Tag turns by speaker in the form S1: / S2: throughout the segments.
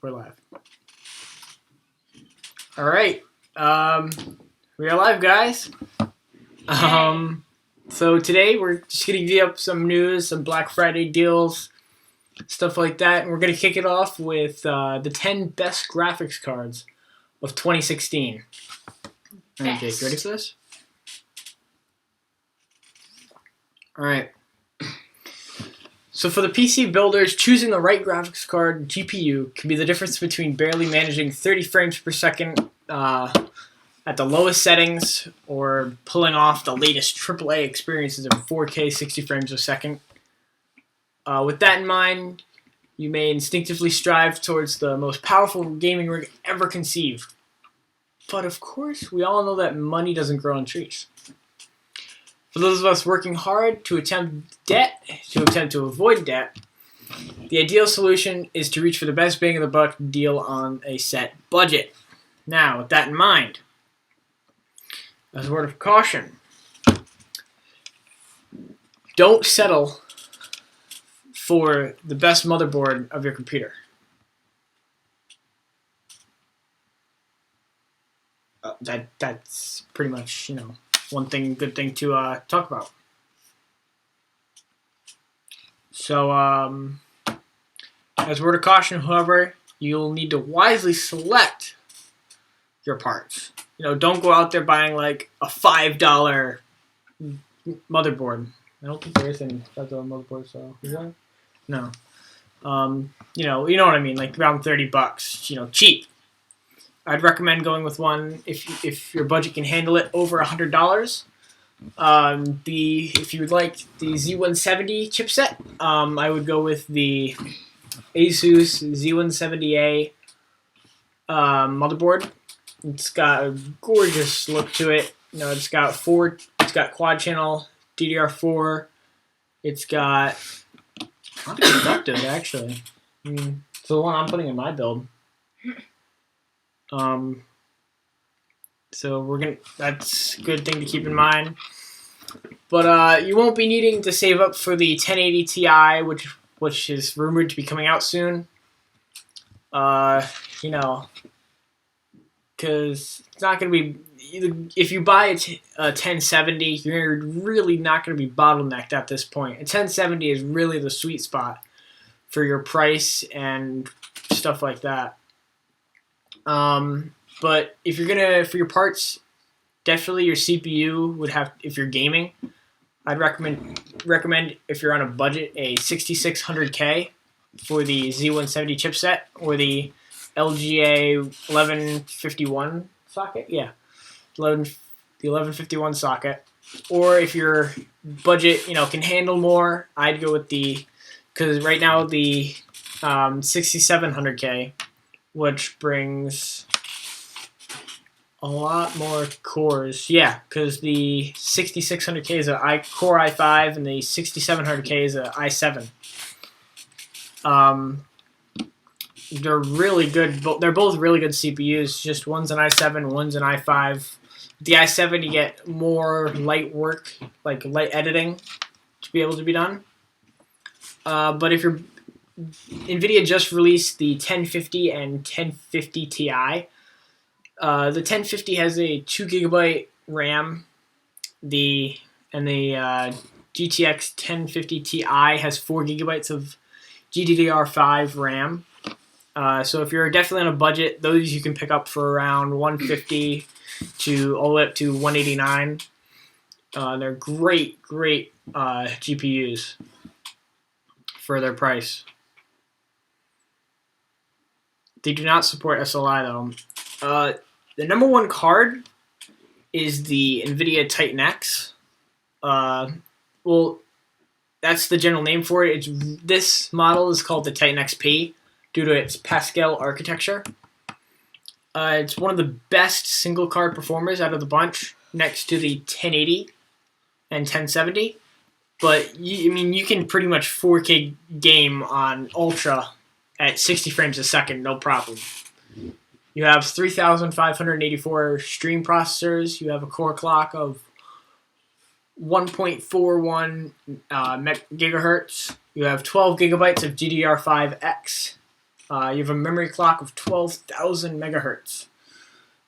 S1: We're live. All right. We are live, guys. So today we're just going to give you up some news, some Black Friday deals, stuff like that. And we're going to kick it off with the 10 best graphics cards of 2016. All right, Jake, you ready for this? All right. So for the PC builders, choosing the right graphics card GPU can be the difference between barely managing 30 frames per second at the lowest settings or pulling off the latest AAA experiences in 4K 60 frames a second. With that in mind, you may instinctively strive towards the most powerful gaming rig ever conceived. But of course, we all know that money doesn't grow on trees. For those of us working hard to attempt to avoid debt, the ideal solution is to reach for the best bang of the buck deal on a set budget. Now, with that in mind, as a word of caution, don't settle for the best motherboard of your computer. That's pretty much, one good thing to talk about. So, as a word of caution, however, you'll need to wisely select your parts. Don't go out there buying like a $5 motherboard. I don't think there is any $5 motherboard, so is there? No. You know what I mean, like around $30, cheap. I'd recommend going with one if your budget can handle it over $100. If you would like the Z170 chipset, I would go with the Asus Z170A motherboard. It's got a gorgeous look to it. It's got quad channel DDR4. It's got a lot of good stuff to it, actually. It's the one I'm putting in my build. So that's a good thing to keep in mind. But you won't be needing to save up for the 1080 Ti, which is rumored to be coming out soon. Because it's not going to be, if you buy a 1070, you're really not going to be bottlenecked at this point. A 1070 is really the sweet spot for your price and stuff like that. But if you're for your parts, definitely your CPU would have, if you're gaming, I'd recommend if you're on a budget, a 6600K for the Z170 chipset or the LGA 1151 socket. Yeah, the 1151 socket. Or if your budget, can handle more, I'd go with because right now the 6700K, which brings a lot more cores. Yeah, because the 6600K is a Core i5 and the 6700K is a i7. They're really good. They're both really good CPUs. Just one's an i7, one's an i5. The i7 you get more light work, like light editing, to be able to be done. But if you're NVIDIA just released the 1050 and 1050 Ti. The 1050 has a 2GB RAM. The GTX 1050 Ti has 4GB of GDDR5 RAM. So if you're definitely on a budget, those you can pick up for around 150 to all the way up to 189. They're great GPUs for their price. They do not support SLI though. The number one card is the NVIDIA Titan X. Well, that's the general name for it. This model is called the Titan XP due to its Pascal architecture. It's one of the best single card performers out of the bunch, next to the 1080 and 1070. But you can pretty much 4K game on Ultra at 60 frames a second, no problem. You have 3,584 stream processors. You have a core clock of 1.41 gigahertz. You have 12 gigabytes of GDDR5X You have a memory clock of 12,000 megahertz.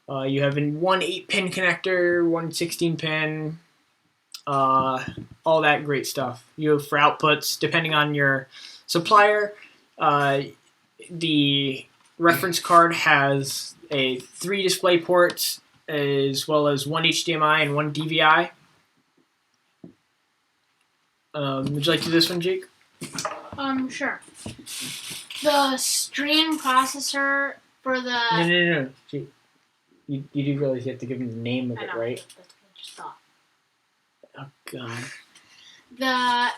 S1: You have one 8-pin connector, one 16-pin, all that great stuff. You have for outputs, depending on your supplier, the reference card has 3 display ports as well as 1 HDMI and 1 DVI. Would you like to do this one, Jake?
S2: Sure. The stream processor for the...
S1: No. Jake, you do realize you have to give him the name of it, right?
S2: That's what I just thought.
S1: Oh, God.
S2: The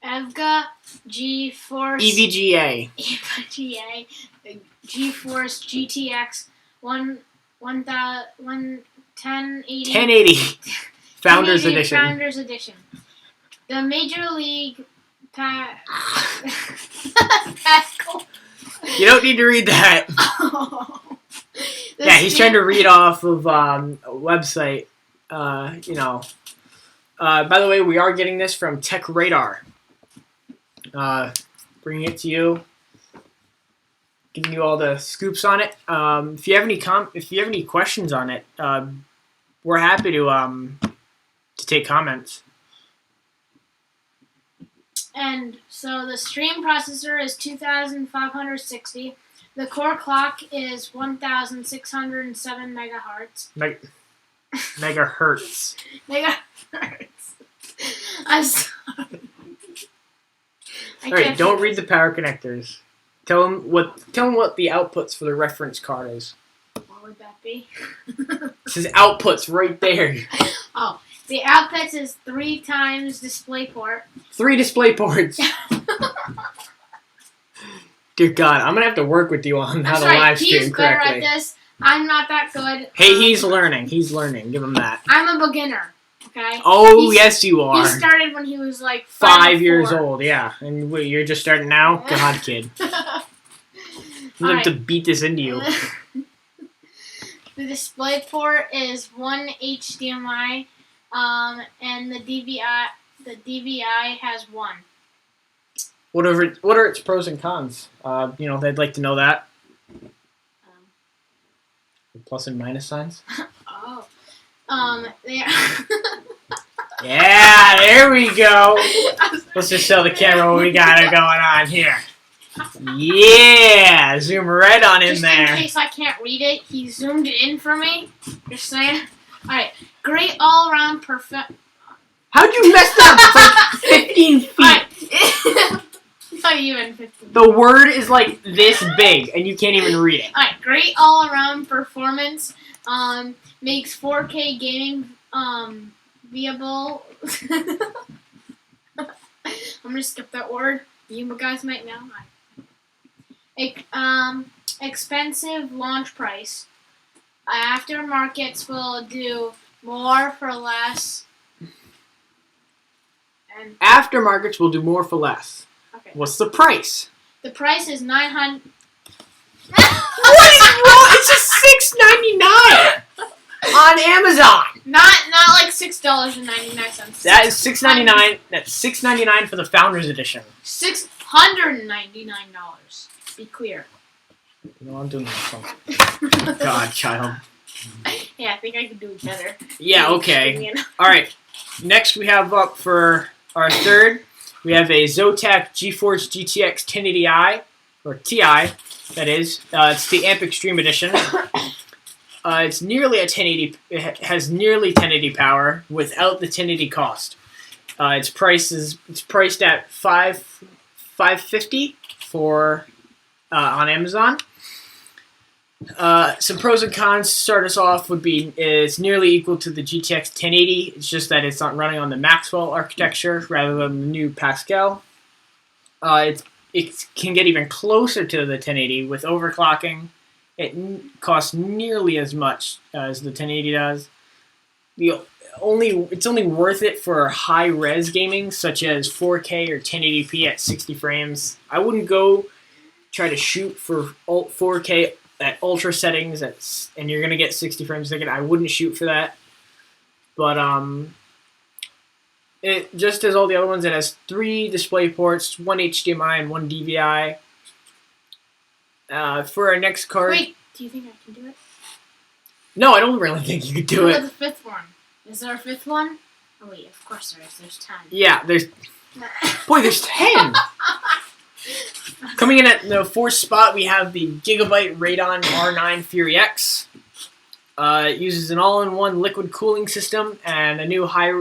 S2: EVGA GeForce...
S1: EVGA.
S2: EVGA GeForce GTX 1080...
S1: 1080. Founders Edition.
S2: Founders Edition. The Major League Pascal.
S1: You don't need to read that. Yeah, he's trying to read off of a website. By the way, we are getting this from Tech Radar. Bringing it to you, giving you all the scoops on it. If you have any questions on it, we're happy to take comments.
S2: And so the stream processor is 2,560. The core clock is 1,607 megahertz.
S1: Megahertz.
S2: Megahertz. I'm sorry.
S1: All right, don't read the power connectors. Tell them what the outputs for the reference card is.
S2: What would that be?
S1: It says outputs right there.
S2: Oh, the outputs is 3 times DisplayPort.
S1: 3 display ports. Dear God, I'm gonna have to work with you on how to live stream
S2: he's
S1: correctly.
S2: better at this. I'm not that good.
S1: Hey, he's learning. He's learning. Give him that.
S2: I'm a beginner. Okay.
S1: Oh, yes, you are.
S2: He started when he was like
S1: 5 years old. Yeah, and wait, you're just starting now. God, kid. I'm going to beat this into you.
S2: The DisplayPort is 1 HDMI, and the DVI has 1.
S1: What are its pros and cons? They'd like to know that. Plus and minus signs.
S2: They
S1: Yeah, there we go. Let's just show the camera what we got going on here. Yeah, zoom right on in there.
S2: Just in case I can't read it, he zoomed it in for me. Just saying. Alright, great all-around perfect...
S1: How'd you mess that up? It's like 15 feet.
S2: Right. Not even 15.
S1: The word is like this big, and you can't even read it.
S2: Alright, great all-around performance. Makes 4K gaming viable. I'm gonna skip that word. You guys might know. Expensive launch price. Aftermarkets will do more for less. And
S1: Aftermarkets will do more for less.
S2: okay.
S1: What's the price?
S2: The price is $900.
S1: What is wrong? It's just $6.99 on Amazon.
S2: Not like $6.99.
S1: That is $6.99. That's $6.99 for the Founders Edition.
S2: $699. Be clear.
S1: No, I'm doing this one. God, child.
S2: Yeah, I think I can do it better.
S1: Yeah, okay. All right. Next, we have up for our third. We have a Zotac GeForce GTX 1080i, or TI, that is. It's the Amp Extreme Edition. It's nearly a 1080. It has nearly 1080 power without the 1080 cost. It's priced at $550 for on Amazon. Some pros and cons to start us off would be it's nearly equal to the GTX 1080. It's just that it's not running on the Maxwell architecture rather than the new Pascal. It can get even closer to the 1080 with overclocking. It costs nearly as much as the 1080 does. It's only worth it for high-res gaming, such as 4K or 1080p at 60 frames. I wouldn't go try to shoot for 4K at ultra settings, and you're gonna get 60 frames a second. I wouldn't shoot for that. But it just as all the other ones, it has 3 display ports, 1 HDMI and 1 DVI. For our next card.
S2: Wait, do you think I can do it?
S1: No, I don't really think you could do
S2: What
S1: it.
S2: about the fifth one? Is there a fifth one? Oh wait, of course there is. There's 10.
S1: Yeah, there's 10. Coming in at the 4th spot, we have the Gigabyte Radeon R9 Fury X. It uses an all-in-one liquid cooling system and a new high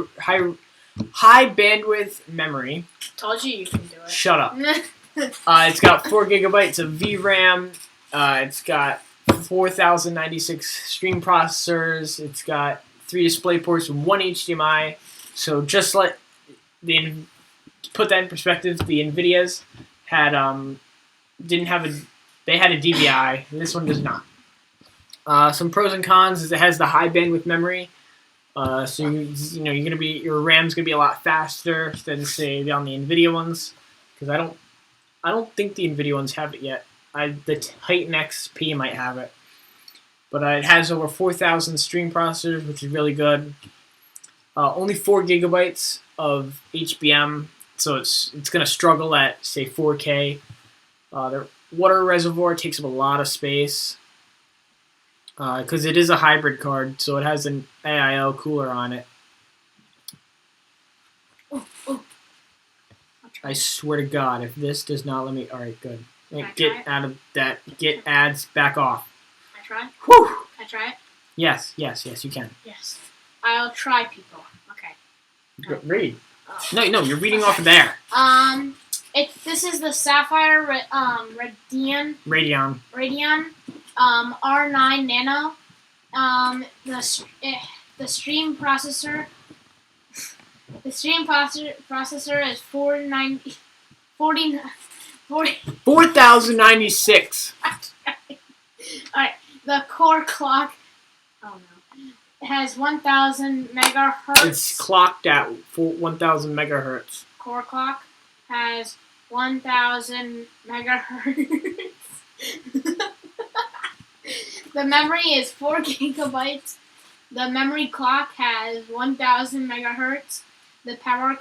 S1: bandwidth memory.
S2: Told you can do it.
S1: Shut up. It's got 4 gigabytes of VRAM. It's got 4096 stream processors. It's got 3 display ports and 1 HDMI. So just like to put that in perspective, the Nvidias had they had a DVI. And this one does not. Some pros and cons is it has the high bandwidth memory. So your RAM's gonna be a lot faster than say on the Nvidia ones, because I don't think the Nvidia ones have it yet. The Titan XP might have it, but it has over 4,000 stream processors, which is really good. Only 4 gigabytes of HBM, so it's gonna struggle at say 4K. The water reservoir takes up a lot of space. Because it is a hybrid card, so it has an AIO cooler on it. I swear to God, if this does not let me... Alright, good. Get out of that. Get ads back off.
S2: Can I try?
S1: Whew!
S2: Can I try it?
S1: Yes, you can.
S2: Yes. I'll try, people. Okay.
S1: Read.
S2: Oh.
S1: No, you're reading off of there.
S2: This is the Sapphire Radeon R9 Nano. The stream processor is
S1: 4096.
S2: Alright, the core clock. Oh no. It has 1000 megahertz.
S1: It's clocked at 1000 megahertz.
S2: Core clock has 1000 megahertz. The memory is 4 gigabytes. The memory clock has 1000 megahertz. The power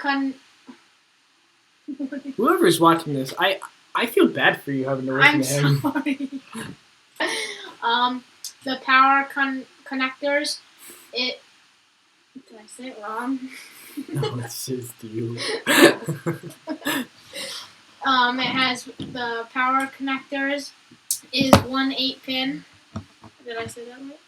S1: Whoever's watching this, I feel bad for you having to listen to him.
S2: I'm sorry. The power connectors. Did I say it wrong?
S1: No, it's just you.
S2: It has the power connectors is 1 8-pin. Did I say that right?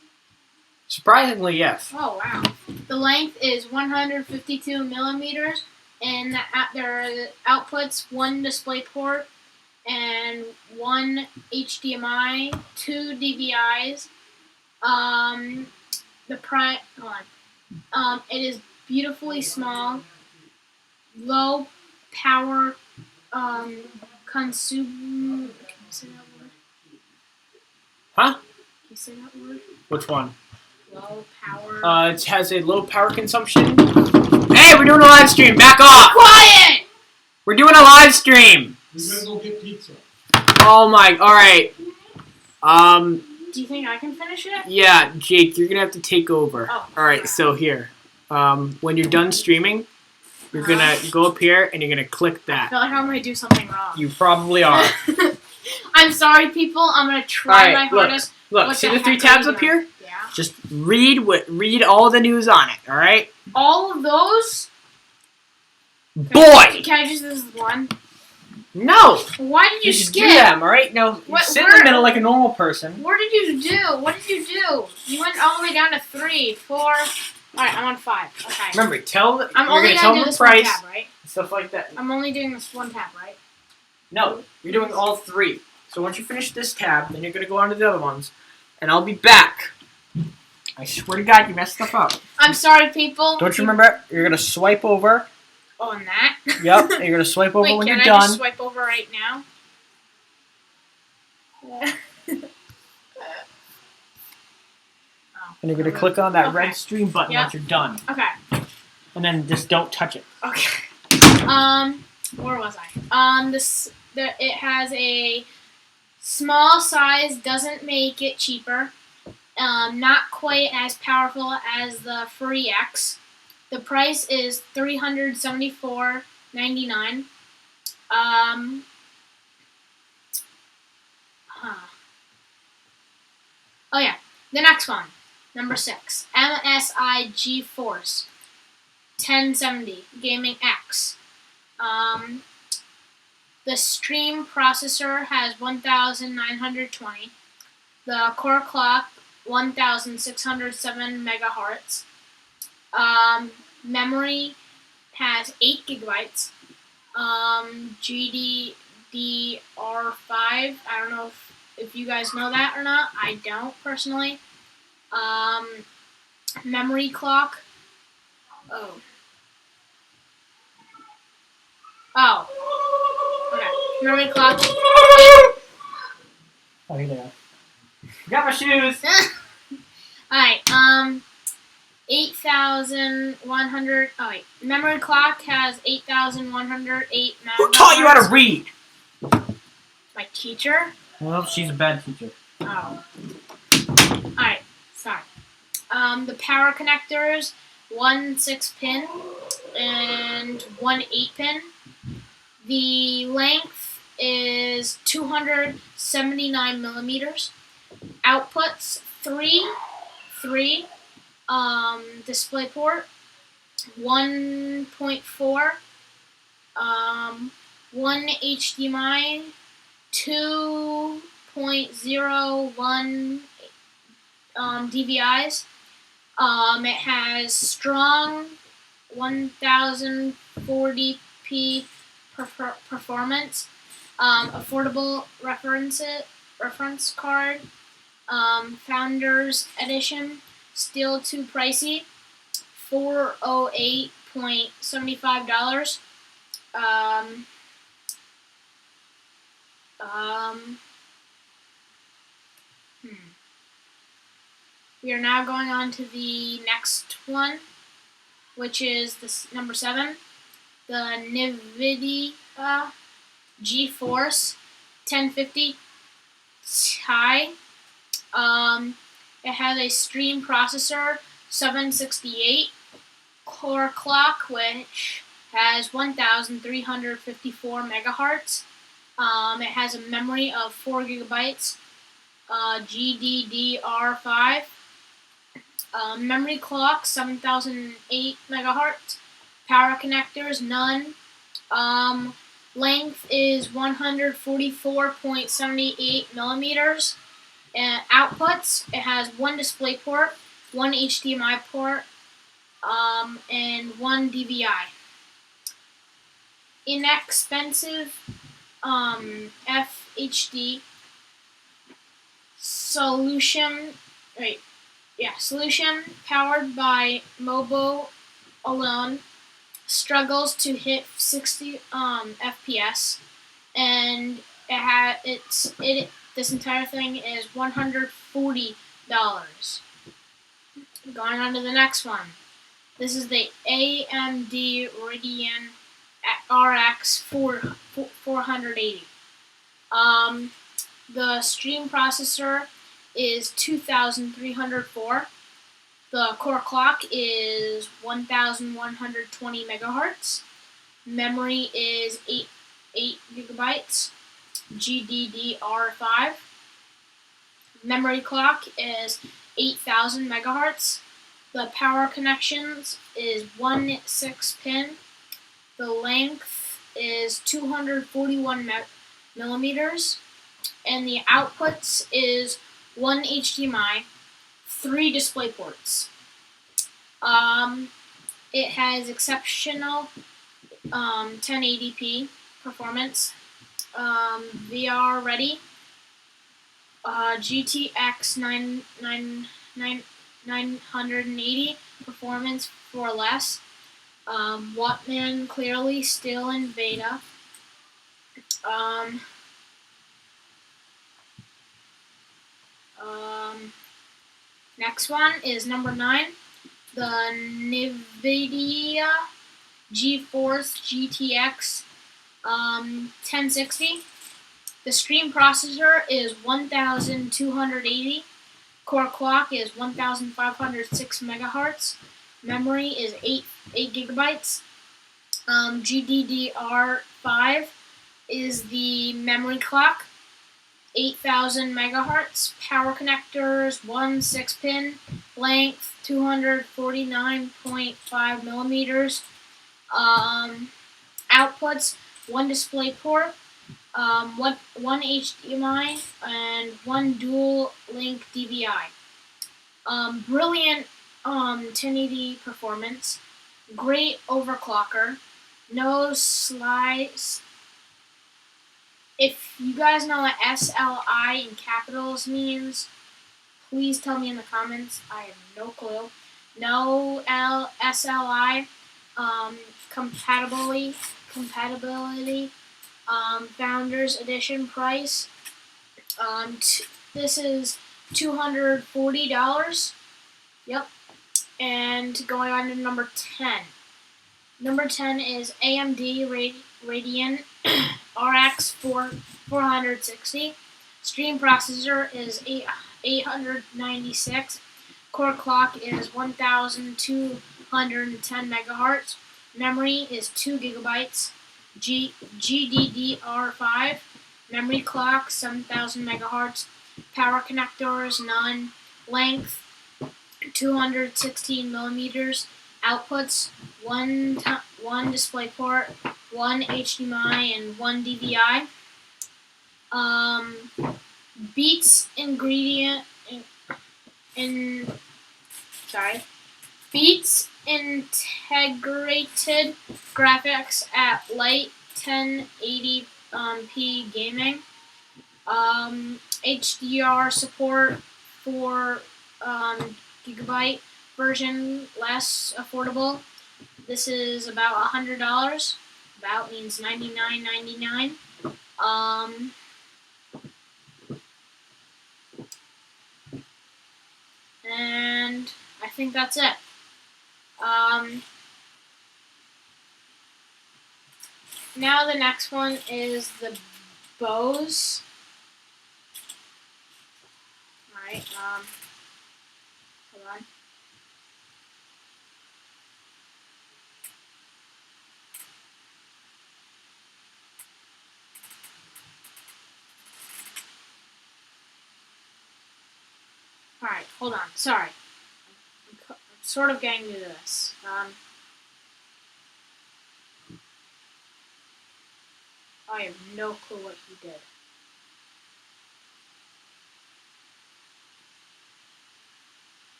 S1: Surprisingly, yes.
S2: Oh wow. The length is 152 millimeters, and there are the outputs: 1 display port and 1 HDMI, 2 DVIs. It is beautifully small, low power consume. Can you say that word?
S1: Huh?
S2: Can you say that word?
S1: Which one?
S2: Low power.
S1: It has a low power consumption. Hey, we're doing a live stream. Back off.
S2: Quiet.
S1: We're doing a live stream.
S3: We're gonna go get pizza.
S1: Oh my. All right.
S2: Do you think I can finish it?
S1: Yeah, Jake, you're gonna have to take over.
S2: Oh.
S1: All right. So here, when you're done streaming, you're gonna go up here and you're gonna click
S2: I
S1: that.
S2: feel like I'm gonna do something wrong.
S1: You probably are.
S2: I'm sorry, people. I'm gonna try my hardest.
S1: Look,
S2: What
S1: see
S2: the
S1: the 3
S2: heck are
S1: tabs
S2: you
S1: up here?
S2: Yeah.
S1: Just read all the news on it. All right.
S2: All of those.
S1: Boy.
S2: Can I just this one?
S1: No.
S2: Why did you
S1: Just
S2: skip?
S1: do them. All right. Now
S2: What-
S1: sit in
S2: where-
S1: the middle like a normal person.
S2: What did you do? What did you do? You went all the way down to 3, 4. All right, I'm on 5. Okay.
S1: Remember,
S2: I'm
S1: you're
S2: only
S1: gonna tell
S2: do
S1: them the
S2: this one
S1: price,
S2: tab, right?
S1: stuff like that.
S2: I'm only doing this one tab, right?
S1: No, you're doing all 3. So once you finish this tab, then you're gonna go on to the other ones, and I'll be back. I swear to God, you messed stuff up.
S2: I'm sorry, people.
S1: Don't you remember? You're gonna swipe over.
S2: On that.
S1: Yep, and you're gonna swipe over
S2: Wait,
S1: when
S2: can
S1: you're
S2: I
S1: done.
S2: just swipe over right now?
S1: And you're gonna click on that
S2: Okay.
S1: red stream button
S2: Yep.
S1: once you're done,
S2: Okay.
S1: and then just don't touch it.
S2: Okay. Where was I? It has a small size, doesn't make it cheaper. Not quite as powerful as the Fury X. The price is $374.99. Oh yeah, the next one, number 6, MSI GeForce 1070 Gaming X. The stream processor has 1,920. The core clock 1,607 megahertz. Memory has 8 gigabytes. GDDR5. I don't know if you guys know that or not. I don't personally. Memory clock. Oh. Okay. Memory clock.
S1: Oh, here they are. Got my shoes.
S2: Alright. 8,100. Oh wait. Memory clock has 8,108 megahertz.
S1: Who taught you how to read?
S2: My teacher.
S1: Well, she's a bad teacher.
S2: Oh. Alright. Sorry. The power connectors, 1 6-pin and 1 8-pin. The length is 279 millimeters. Outputs 3 DisplayPort, 1.4, 1 HDMI, 2.01 DVIs. It has strong 1040p performance, affordable reference card, Founders Edition, still too pricey, $408.75. We are now going on to the next one, which is this number 7, the NVIDIA GeForce 1050 Ti. It has a stream processor, 768, core clock, which has 1,354 megahertz. It has a memory of 4 gigabytes, GDDR5. Memory clock, 7,008 megahertz. Power connectors, none. Length is 144.78 millimeters. Outputs, it has 1 DisplayPort, 1 HDMI port, and 1 DVI. Inexpensive FHD solution powered by Mobo alone struggles to hit 60 FPS, and this entire thing is $140. Going on to the next one. This is the AMD Radeon RX 480. The stream processor is 2,304. The core clock is 1,120 megahertz. Memory is 8 gigabytes. GDDR5. Memory clock is 8,000 megahertz. The power connections is 1 6-pin. The length is 241 millimeters. And the outputs is 1 HDMI, 3 DisplayPorts. It has exceptional 1080p performance, VR ready, GTX 980 performance for less. Wattman clearly still in beta. Next one is number 9, the NVIDIA GeForce GTX 1060. The stream processor is 1,280. Core clock is 1,506 megahertz. Memory is 8 gigabytes. GDDR5 is the memory clock. 8,000 megahertz. Power connectors, one 6-pin. Length 249.5 millimeters. Outputs, one display port, one HDMI, and one dual link DVI. Brilliant 1080 performance. Great overclocker. No slides. If you guys know what SLI in capitals means, please tell me in the comments. I have no clue. No SLI compatibility. Founders Edition price. This is $240. Yep. And going on to number 10. Number 10 is AMD Radeon RX 460. Stream processor is 896. Core clock is 1,210 megahertz. Memory is 2 gigabytes. GDDR5. Memory clock 7,000 megahertz. Power connectors none. Length 216 millimeters. Outputs one display port, one HDMI, and one DVI. Beats integrated graphics at light 1080p gaming. HDR support for gigabyte version, less affordable. This is about $100. About means $99.99. And I think that's it. Now the next one is the Bose. Alright, hold on. Alright, hold on. Sorry. I'm sort of getting new to this. I have no clue what he did.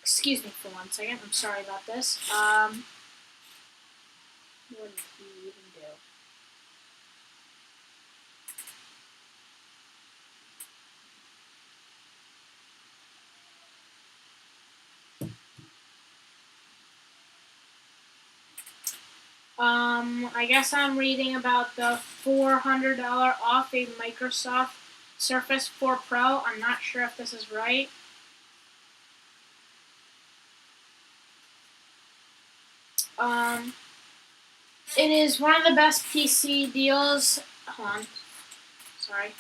S2: Excuse me for 1 second. I'm sorry about this. What did he even do? I guess I'm reading about the $400 off a Microsoft Surface 4 Pro. I'm not sure if this is right. It is one of the best PC deals. Hold on. Sorry.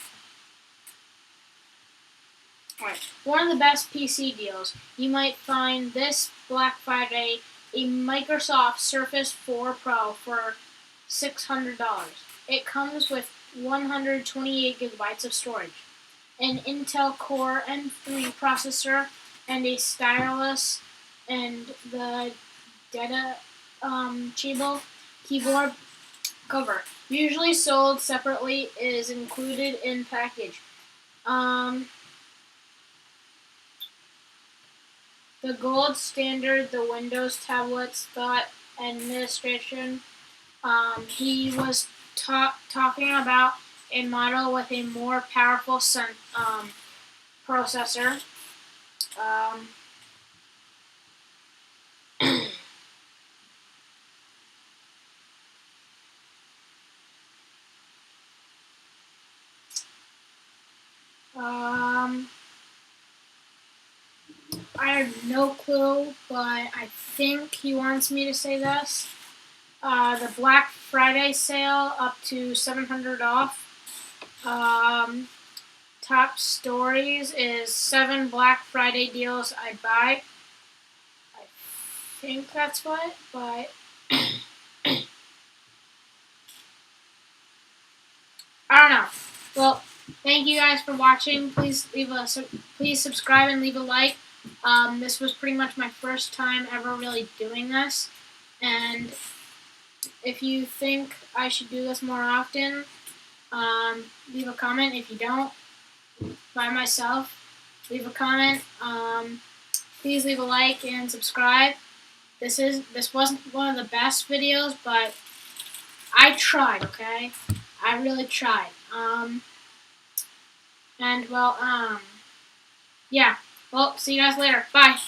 S2: Alright. One of the best PC deals. You might find this Black Friday a Microsoft Surface 4 Pro for $600. It comes with 128 gigabytes of storage, an Intel Core M3 processor, and a stylus, and the tedeschi keyboard cover. Usually sold separately, is included in package. The gold standard, the Windows tablets, thought administration. He was talking about a model with a more powerful processor. I have no clue, but I think he wants me to say this. The Black Friday sale up to $700 off. Top stories is 7 Black Friday deals I'd buy. I think that's what, but I don't know. Well, thank you guys for watching. Please please subscribe and leave a like. This was pretty much my first time ever really doing this, and if you think I should do this more often, leave a comment. If you don't, by myself, leave a comment. Please leave a like and subscribe. This wasn't one of the best videos, but I tried. Okay, I really tried. And well, yeah. Well, see you guys later. Bye.